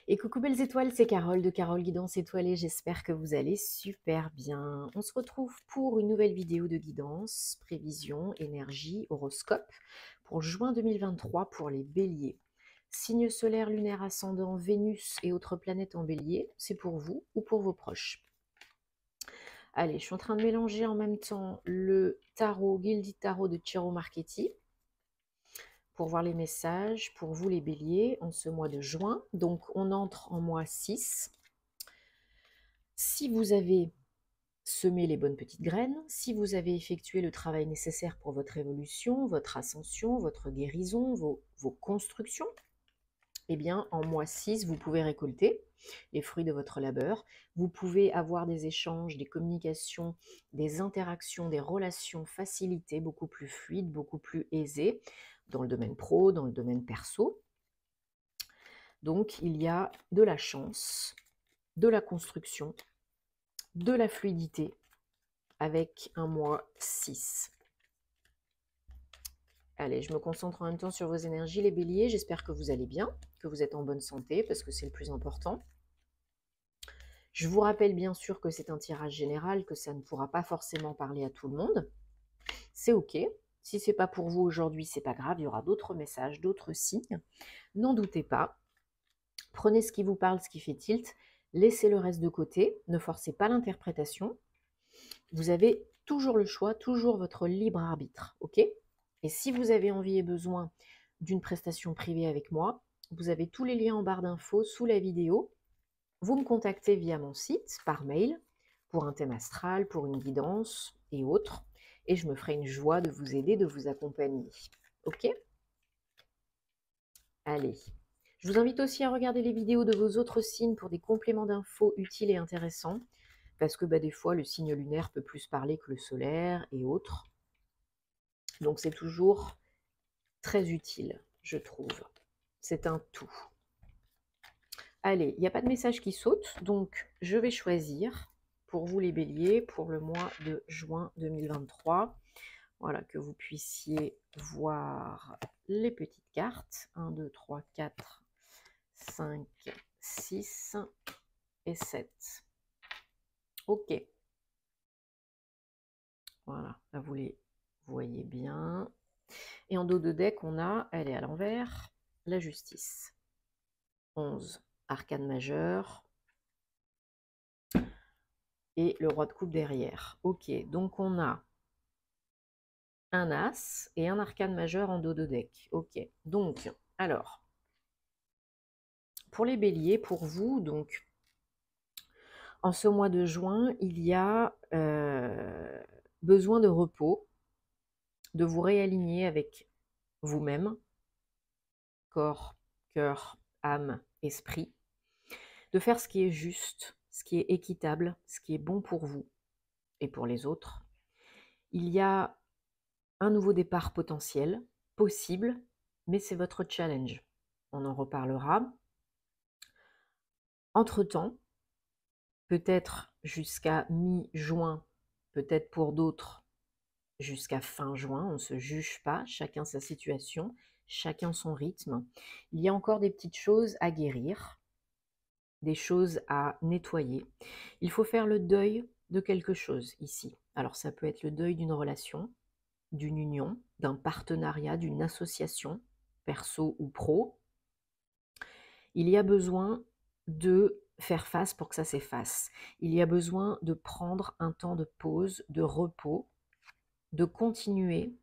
Et coucou belles étoiles, c'est Carole de Carole Guidance Étoilée, j'espère que vous allez super bien. On se retrouve pour une nouvelle vidéo de guidance, prévision, énergie, horoscope pour juin 2023 pour les béliers. Signe solaire, lunaire, ascendant, Vénus et autres planètes en bélier, c'est pour vous ou pour vos proches. Allez, je suis en train de mélanger en même temps le tarot, Gilded Tarot de Ciro Marchetti, pour voir les messages pour vous les béliers en ce mois de juin. Donc on entre en mois 6. Si vous avez semé les bonnes petites graines, si vous avez effectué le travail nécessaire pour votre évolution, votre ascension, votre guérison, vos constructions, eh bien en mois 6, vous pouvez récolter les fruits de votre labeur. Vous pouvez avoir des échanges, des communications, des interactions, des relations facilitées, beaucoup plus fluides, beaucoup plus aisées, dans le domaine pro, dans le domaine perso. Donc il y a de la chance, de la construction, de la fluidité avec un mois 6. Allez, je me concentre en même temps sur vos énergies, les béliers. J'espère que vous allez bien, que vous êtes en bonne santé, parce que c'est le plus important. Je vous rappelle bien sûr que c'est un tirage général, que ça ne pourra pas forcément parler à tout le monde. C'est OK. Si ce n'est pas pour vous aujourd'hui, c'est pas grave. Il y aura d'autres messages, d'autres signes. N'en doutez pas. Prenez ce qui vous parle, ce qui fait tilt. Laissez le reste de côté. Ne forcez pas l'interprétation. Vous avez toujours le choix, toujours votre libre arbitre, ok? Et si vous avez envie et besoin d'une prestation privée avec moi, vous avez tous les liens en barre d'infos sous la vidéo. Vous me contactez via mon site, par mail, pour un thème astral, pour une guidance et autres. Et je me ferai une joie de vous aider, de vous accompagner. Ok? Allez. Je vous invite aussi à regarder les vidéos de vos autres signes pour des compléments d'infos utiles et intéressants. Parce que des fois, le signe lunaire peut plus parler que le solaire et autres. Donc c'est toujours très utile, je trouve. C'est un tout. Allez, il n'y a pas de message qui saute, donc je vais choisir pour vous les béliers pour le mois de juin 2023. Voilà, que vous puissiez voir les petites cartes. 1, 2, 3, 4, 5, 6 et 7. Ok. Voilà, là vous les voyez bien. Et en dos de deck, on a, elle est à l'envers, la justice. 11, arcane majeur. Et le roi de coupe derrière. Ok, donc on a un as et un arcane majeur en dos de deck. Ok, donc, alors, pour les béliers, pour vous, donc, en ce mois de juin, il y a besoin de repos, de vous réaligner avec vous-même, corps, cœur, âme, esprit, de faire ce qui est juste, ce qui est équitable, ce qui est bon pour vous et pour les autres. Il y a un nouveau départ potentiel, possible, mais c'est votre challenge. On en reparlera. Entre-temps, peut-être jusqu'à mi-juin, peut-être pour d'autres jusqu'à fin juin, on ne se juge pas, chacun sa situation, chacun son rythme. Il y a encore des petites choses à guérir, des choses à nettoyer. Il faut faire le deuil de quelque chose ici. Alors ça peut être le deuil d'une relation, d'une union, d'un partenariat, d'une association, perso ou pro. Il y a besoin de faire face pour que ça s'efface. Il y a besoin de prendre un temps de pause, de repos, de continuer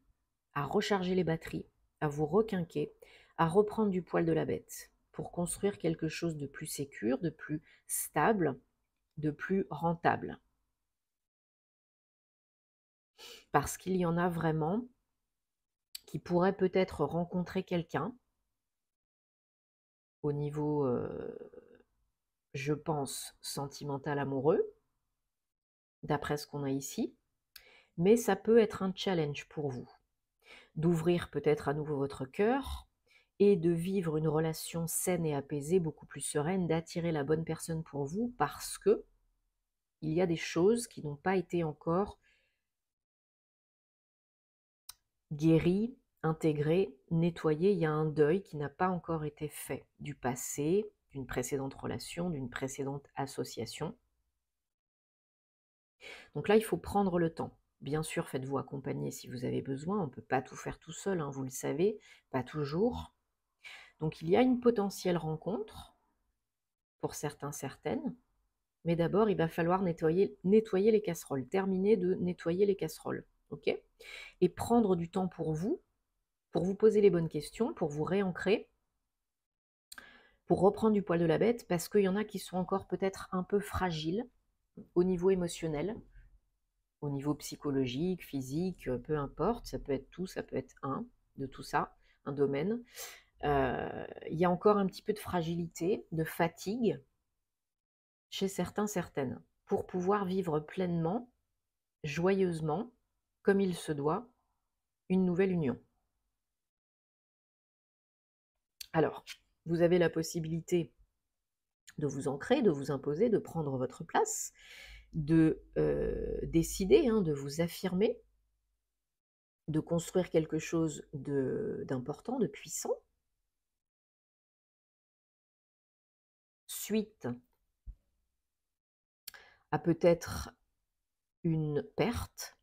à recharger les batteries, à vous requinquer, à reprendre du poil de la bête pour construire quelque chose de plus sécure, de plus stable, de plus rentable. Parce qu'il y en a vraiment qui pourraient peut-être rencontrer quelqu'un au niveau, je pense, sentimental amoureux, d'après ce qu'on a ici, mais ça peut être un challenge pour vous, d'ouvrir peut-être à nouveau votre cœur et de vivre une relation saine et apaisée, beaucoup plus sereine, d'attirer la bonne personne pour vous parce que il y a des choses qui n'ont pas été encore guéries, intégrées, nettoyées. Il y a un deuil qui n'a pas encore été fait du passé, d'une précédente relation, d'une précédente association. Donc là, il faut prendre le temps. Bien sûr, faites-vous accompagner si vous avez besoin. On ne peut pas tout faire tout seul, hein, vous le savez, pas toujours. Donc il y a une potentielle rencontre pour certains, certaines. Mais d'abord, il va falloir nettoyer les casseroles, terminer de nettoyer les casseroles, ok? Et prendre du temps pour vous poser les bonnes questions, pour vous réancrer, pour reprendre du poil de la bête, parce qu'il y en a qui sont encore peut-être un peu fragiles au niveau émotionnel, au niveau psychologique, physique, peu importe, ça peut être tout, ça peut être un de tout ça, un domaine. Il y a encore un petit peu de fragilité, de fatigue chez certains, certaines, pour pouvoir vivre pleinement, joyeusement, comme il se doit, une nouvelle union. Alors, vous avez la possibilité de vous ancrer, de vous imposer, de prendre votre place, de décider, hein, de vous affirmer, de construire quelque chose d'important, de puissant. Suite à peut-être une perte,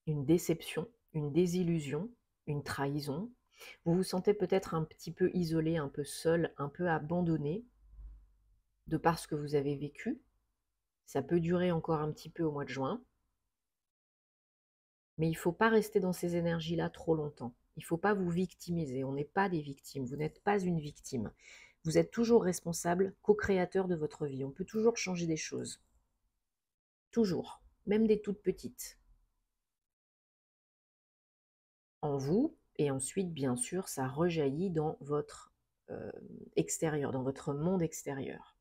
une déception, une désillusion, une trahison. Vous vous sentez peut-être un petit peu isolé, un peu seul, un peu abandonné de par ce que vous avez vécu. Ça peut durer encore un petit peu au mois de juin. Mais il ne faut pas rester dans ces énergies-là trop longtemps. Il ne faut pas vous victimiser. On n'est pas des victimes. Vous n'êtes pas une victime. Vous êtes toujours responsable, co-créateur de votre vie. On peut toujours changer des choses. Toujours. Même des toutes petites. En vous. Et ensuite, bien sûr, ça rejaillit dans votre extérieur, dans votre monde extérieur.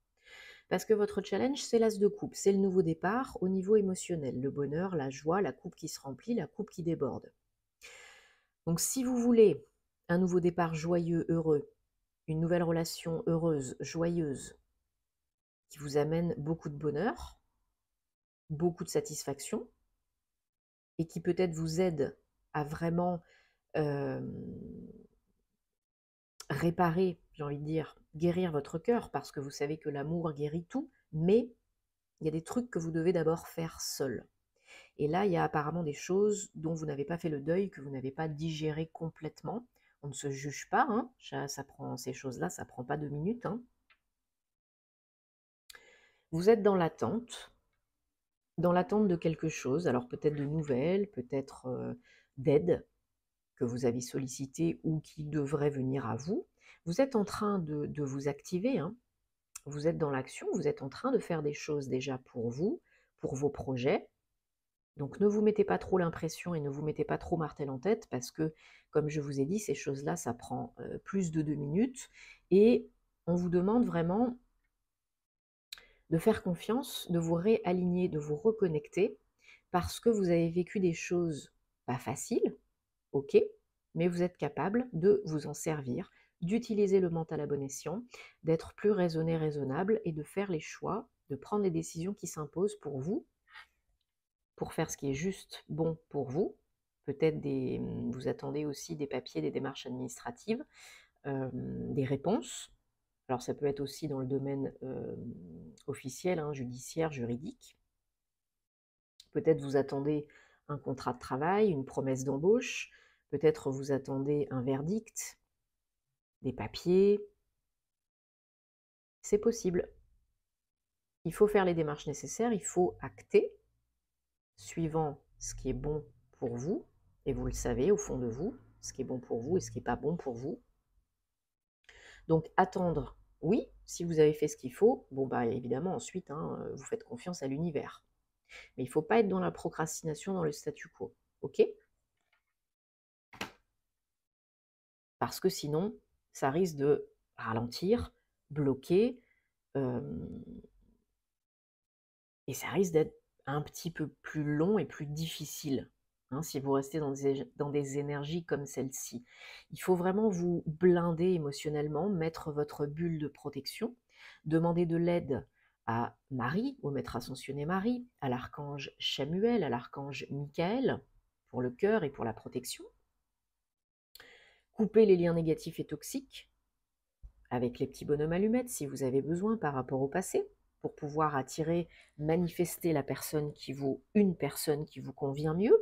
Parce que votre challenge, c'est l'as de coupe. C'est le nouveau départ au niveau émotionnel. Le bonheur, la joie, la coupe qui se remplit, la coupe qui déborde. Donc si vous voulez un nouveau départ joyeux, heureux, une nouvelle relation heureuse, joyeuse, qui vous amène beaucoup de bonheur, beaucoup de satisfaction, et qui peut-être vous aide à vraiment réparer, j'ai envie de dire, guérir votre cœur, parce que vous savez que l'amour guérit tout, mais il y a des trucs que vous devez d'abord faire seul. Et là, il y a apparemment des choses dont vous n'avez pas fait le deuil, que vous n'avez pas digéré complètement. On ne se juge pas, hein. Ça prend, ces choses-là, ça ne prend pas 2 minutes. Hein. Vous êtes dans l'attente de quelque chose, alors peut-être de nouvelles, peut-être d'aide que vous avez sollicité ou qui devrait venir à vous. Vous êtes en train de vous activer, hein. Vous êtes dans l'action, vous êtes en train de faire des choses déjà pour vous, pour vos projets. Donc ne vous mettez pas trop l'impression et ne vous mettez pas trop martel en tête parce que, comme je vous ai dit, ces choses-là, ça prend plus de 2 minutes et on vous demande vraiment de faire confiance, de vous réaligner, de vous reconnecter parce que vous avez vécu des choses pas faciles, ok, mais vous êtes capable de vous en servir, d'utiliser le mental à bon escient, d'être plus raisonné, raisonnable et de faire les choix, de prendre les décisions qui s'imposent pour vous, pour faire ce qui est juste, bon pour vous. Peut-être vous attendez aussi des papiers, des démarches administratives, des réponses. Alors ça peut être aussi dans le domaine officiel, hein, judiciaire, juridique. Peut-être vous attendez un contrat de travail, une promesse d'embauche. Peut-être vous attendez un verdict, des papiers. C'est possible. Il faut faire les démarches nécessaires, il faut acter, suivant ce qui est bon pour vous, et vous le savez au fond de vous, ce qui est bon pour vous et ce qui n'est pas bon pour vous. Donc attendre, oui, si vous avez fait ce qu'il faut, bon bah évidemment ensuite, hein, vous faites confiance à l'univers. Mais il ne faut pas être dans la procrastination, dans le statu quo, ok? Parce que sinon, ça risque de ralentir, bloquer, et ça risque d'être un petit peu plus long et plus difficile, hein, si vous restez dans des énergies comme celle-ci. Il faut vraiment vous blinder émotionnellement, mettre votre bulle de protection, demander de l'aide à Marie, au maître ascensionné Marie, à l'archange Chamuel, à l'archange Michael, pour le cœur et pour la protection. Couper les liens négatifs et toxiques avec les petits bonhommes allumettes si vous avez besoin par rapport au passé, pour pouvoir attirer, manifester une personne qui vous convient mieux,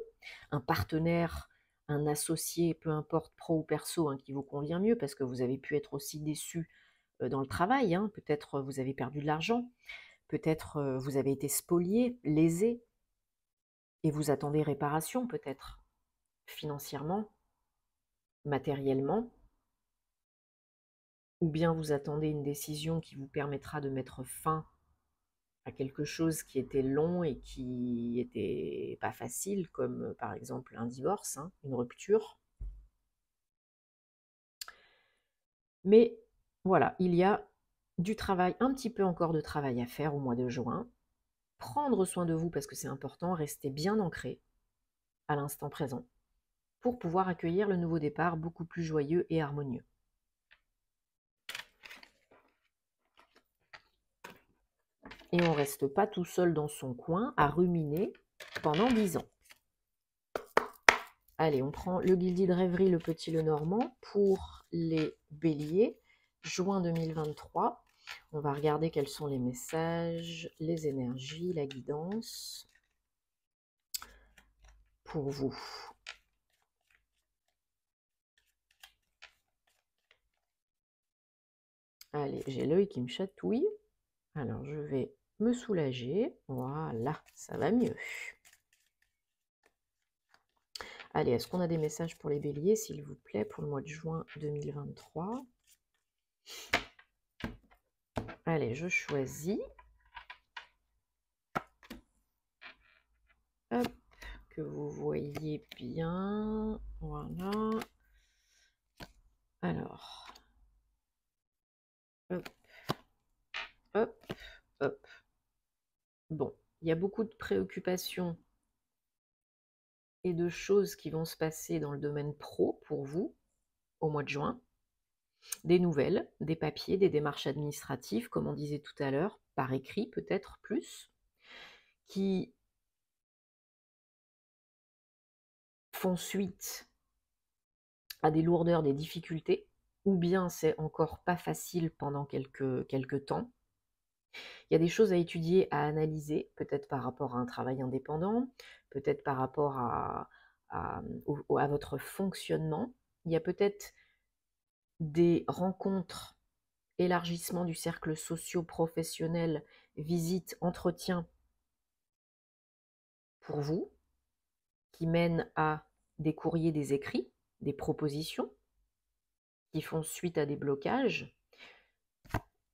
un partenaire, un associé, peu importe, pro ou perso, hein, qui vous convient mieux, parce que vous avez pu être aussi déçu dans le travail, hein. Peut-être vous avez perdu de l'argent, peut-être vous avez été spolié, lésé, et vous attendez réparation peut-être, financièrement, matériellement, ou bien vous attendez une décision qui vous permettra de mettre fin à quelque chose qui était long et qui était pas facile, comme par exemple un divorce, hein, une rupture. Mais voilà, il y a du travail, un petit peu encore de travail à faire au mois de juin. Prendre soin de vous parce que c'est important, rester bien ancré à l'instant présent pour pouvoir accueillir le nouveau départ beaucoup plus joyeux et harmonieux. Et on ne reste pas tout seul dans son coin à ruminer pendant 10 ans. Allez, on prend le Guildi de rêverie, le petit le normand, pour les béliers, juin 2023. On va regarder quels sont les messages, les énergies, la guidance pour vous. Allez, j'ai l'œil qui me chatouille. Alors, je vais me soulager. Voilà, ça va mieux. Allez, est-ce qu'on a des messages pour les béliers, s'il vous plaît, pour le mois de juin 2023? Allez, je choisis. Hop, que vous voyez bien. Voilà. Alors. Hop, hop, hop. Bon, il y a beaucoup de préoccupations et de choses qui vont se passer dans le domaine pro pour vous au mois de juin. Des nouvelles, des papiers, des démarches administratives, comme on disait tout à l'heure, par écrit peut-être plus, qui font suite à des lourdeurs, des difficultés, ou bien c'est encore pas facile pendant quelques temps. Il y a des choses à étudier, à analyser, peut-être par rapport à un travail indépendant, peut-être par rapport à votre fonctionnement. Il y a peut-être des rencontres, élargissement du cercle socio-professionnel, visites, entretiens pour vous, qui mènent à des courriers, des écrits, des propositions, qui font suite à des blocages.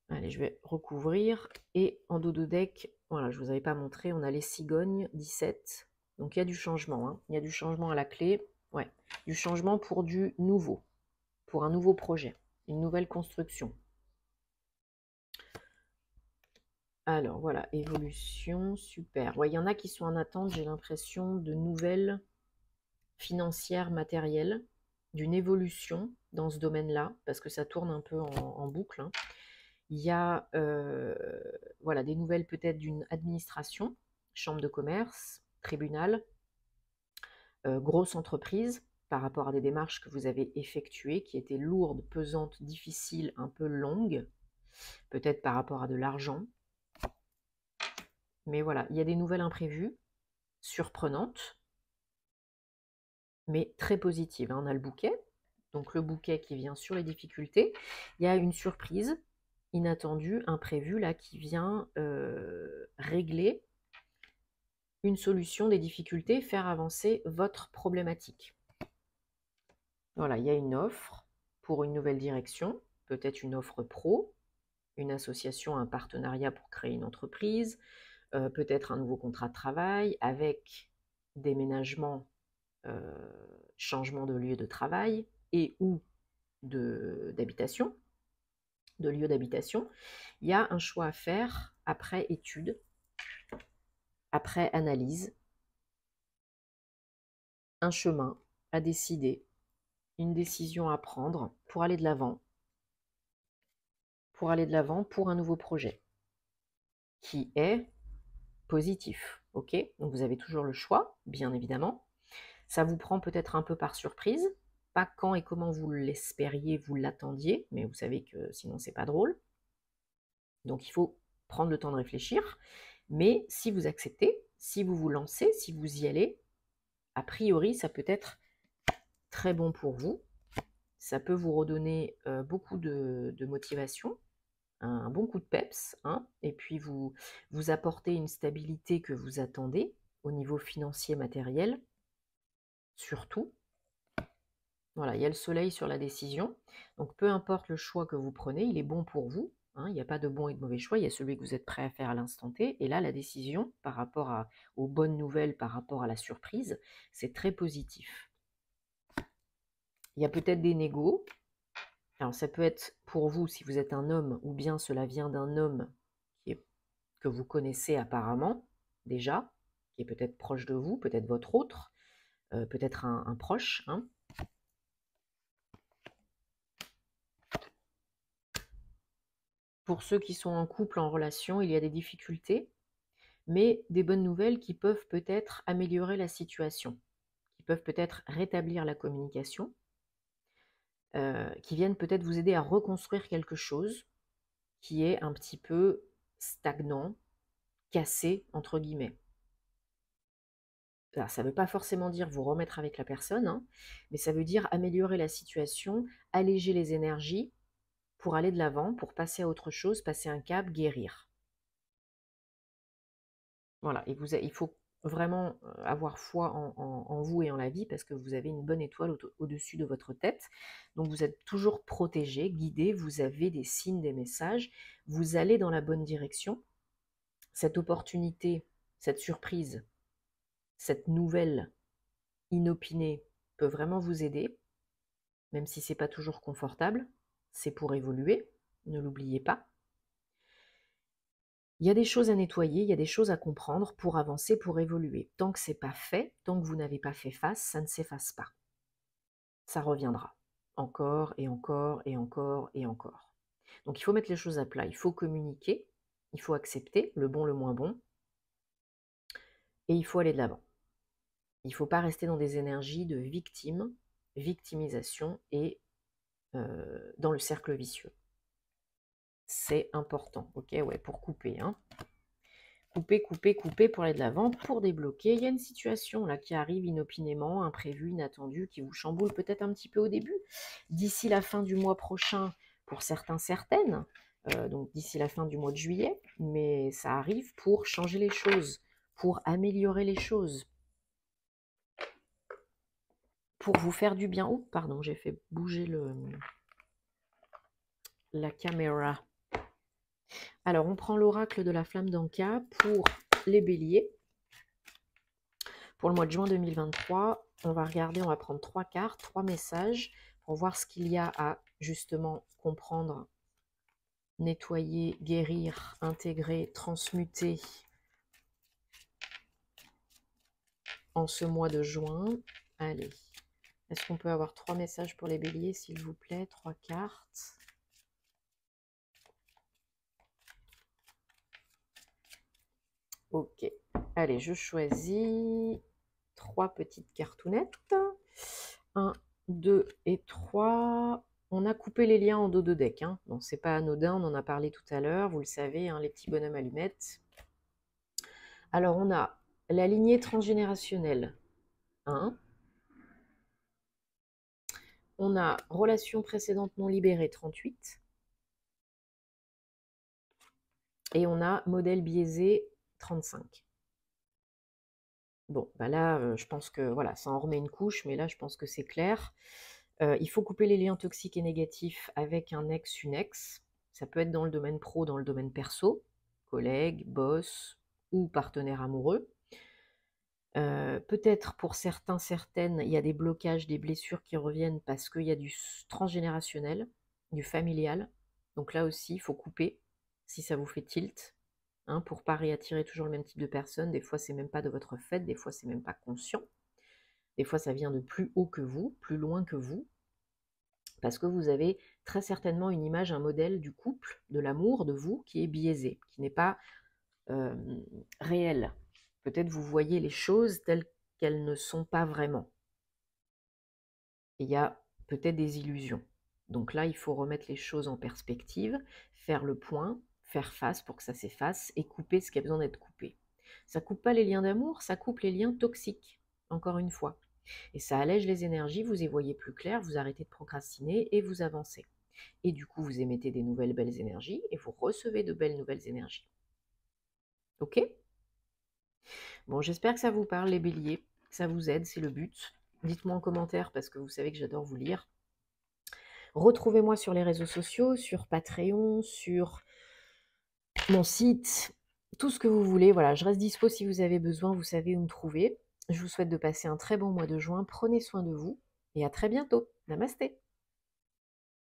Allez, je vais recouvrir. Et en dos de deck, voilà, je ne vous avais pas montré, on a les cigognes, 17. Donc il y a du changement, hein. Il y a du changement à la clé. Ouais, du changement pour du nouveau, pour un nouveau projet, une nouvelle construction. Alors voilà, évolution, super. Ouais, il y en a qui sont en attente, j'ai l'impression, de nouvelles financières, matérielles, d'une évolution dans ce domaine-là, parce que ça tourne un peu en boucle, hein. Il y a voilà, des nouvelles peut-être d'une administration, chambre de commerce, tribunal, grosse entreprise, par rapport à des démarches que vous avez effectuées, qui étaient lourdes, pesantes, difficiles, un peu longues, peut-être par rapport à de l'argent. Mais voilà, il y a des nouvelles imprévues, surprenantes, mais très positives, hein. On a le bouquet, donc le bouquet qui vient sur les difficultés. Il y a une surprise inattendue, imprévue, là, qui vient régler une solution des difficultés, faire avancer votre problématique. Voilà, il y a une offre pour une nouvelle direction, peut-être une offre pro, une association, un partenariat pour créer une entreprise, peut-être un nouveau contrat de travail avec déménagement, changement de lieu de travail et ou d'habitation, de lieu d'habitation. Il y a un choix à faire après étude, après analyse, un chemin à décider, une décision à prendre pour aller de l'avant, pour un nouveau projet qui est positif. Ok, donc vous avez toujours le choix, bien évidemment. Ça vous prend peut-être un peu par surprise, pas quand et comment vous l'espériez, vous l'attendiez, mais vous savez que sinon c'est pas drôle. Donc il faut prendre le temps de réfléchir. Mais si vous acceptez, si vous vous lancez, si vous y allez, a priori, ça peut être très bon pour vous. Ça peut vous redonner beaucoup de motivation, un bon coup de peps, hein, et puis vous apporter une stabilité que vous attendez au niveau financier, matériel, surtout. Voilà, il y a le soleil sur la décision. Donc peu importe le choix que vous prenez, il est bon pour vous. Hein, il n'y a pas de bon et de mauvais choix, il y a celui que vous êtes prêt à faire à l'instant T. Et là, la décision par rapport aux bonnes nouvelles, par rapport à la surprise, c'est très positif. Il y a peut-être des négos. Alors ça peut être pour vous si vous êtes un homme, ou bien cela vient d'un homme que vous connaissez apparemment déjà, qui est peut-être proche de vous, peut-être votre autre, peut-être un proche. Hein. Pour ceux qui sont en couple, en relation, il y a des difficultés, mais des bonnes nouvelles qui peuvent peut-être améliorer la situation, qui peuvent peut-être rétablir la communication, qui viennent peut-être vous aider à reconstruire quelque chose qui est un petit peu stagnant, cassé, entre guillemets. Alors, ça ne veut pas forcément dire vous remettre avec la personne, hein, mais ça veut dire améliorer la situation, alléger les énergies pour aller de l'avant, pour passer à autre chose, passer un cap, guérir. Voilà, et il faut vraiment avoir foi en vous et en la vie parce que vous avez une bonne étoile au-dessus de votre tête. Donc vous êtes toujours protégé, guidé, vous avez des signes, des messages, vous allez dans la bonne direction. Cette opportunité, cette surprise, cette nouvelle inopinée peut vraiment vous aider, même si ce n'est pas toujours confortable, c'est pour évoluer, ne l'oubliez pas. Il y a des choses à nettoyer, il y a des choses à comprendre pour avancer, pour évoluer. Tant que ce n'est pas fait, tant que vous n'avez pas fait face, ça ne s'efface pas. Ça reviendra. Encore et encore et encore et encore. Donc il faut mettre les choses à plat, il faut communiquer, il faut accepter le bon, le moins bon, et il faut aller de l'avant. Il ne faut pas rester dans des énergies de victime, victimisation et dans le cercle vicieux. C'est important, ok, ouais, pour couper, hein. Couper, couper, couper pour aller de l'avant, pour débloquer. Il y a une situation là qui arrive inopinément, imprévue, inattendue, qui vous chamboule peut-être un petit peu au début. D'ici la fin du mois prochain, pour certains, certaines, donc d'ici la fin du mois de juillet, mais ça arrive pour changer les choses, pour améliorer les choses, pour vous faire du bien. Oh, pardon, j'ai fait bouger la caméra. Alors, on prend l'oracle de la flamme d'Anka pour les béliers. Pour le mois de juin 2023, on va regarder, on va prendre 3 cartes, 3 messages pour voir ce qu'il y a à justement comprendre, nettoyer, guérir, intégrer, transmuter en ce mois de juin. Allez, est-ce qu'on peut avoir 3 messages pour les béliers, s'il vous plaît? 3 cartes. Ok, allez, je choisis 3 petites cartounettes. 1, 2 et 3. On a coupé les liens en dos de deck. Hein. Bon, c'est pas anodin, on en a parlé tout à l'heure, vous le savez, hein, les petits bonhommes allumettes. Alors, on a la lignée transgénérationnelle 1. On a relation précédente non libérée 38. Et on a modèle biaisé 35. Bon, bah là, je pense que voilà, ça en remet une couche, mais là, je pense que c'est clair. Il faut couper les liens toxiques et négatifs avec un ex, une ex. Ça peut être dans le domaine pro, dans le domaine perso, collègue, boss ou partenaire amoureux. Peut-être pour certains, certaines, il y a des blocages, des blessures qui reviennent parce qu'il y a du transgénérationnel, du familial. Donc là aussi, il faut couper si ça vous fait tilt. Hein, pour ne pas réattirer toujours le même type de personne. Des fois, c'est même pas de votre fait, des fois, c'est même pas conscient. Des fois, ça vient de plus haut que vous, plus loin que vous, parce que vous avez très certainement une image, un modèle du couple, de l'amour, de vous, qui est biaisé, qui n'est pas réel. Peut-être vous voyez les choses telles qu'elles ne sont pas vraiment. Et il y a peut-être des illusions. Donc là, il faut remettre les choses en perspective, faire le point, faire face pour que ça s'efface et couper ce qui a besoin d'être coupé. Ça coupe pas les liens d'amour, ça coupe les liens toxiques, encore une fois. Et ça allège les énergies, vous y voyez plus clair, vous arrêtez de procrastiner et vous avancez. Et du coup, vous émettez des nouvelles belles énergies et vous recevez de belles nouvelles énergies. Ok? Bon, j'espère que ça vous parle, les béliers, que ça vous aide, c'est le but. Dites-moi en commentaire parce que vous savez que j'adore vous lire. Retrouvez-moi sur les réseaux sociaux, sur Patreon, sur mon site, tout ce que vous voulez. Voilà, je reste dispo si vous avez besoin, vous savez où me trouver. Je vous souhaite de passer un très bon mois de juin. Prenez soin de vous et à très bientôt. Namasté.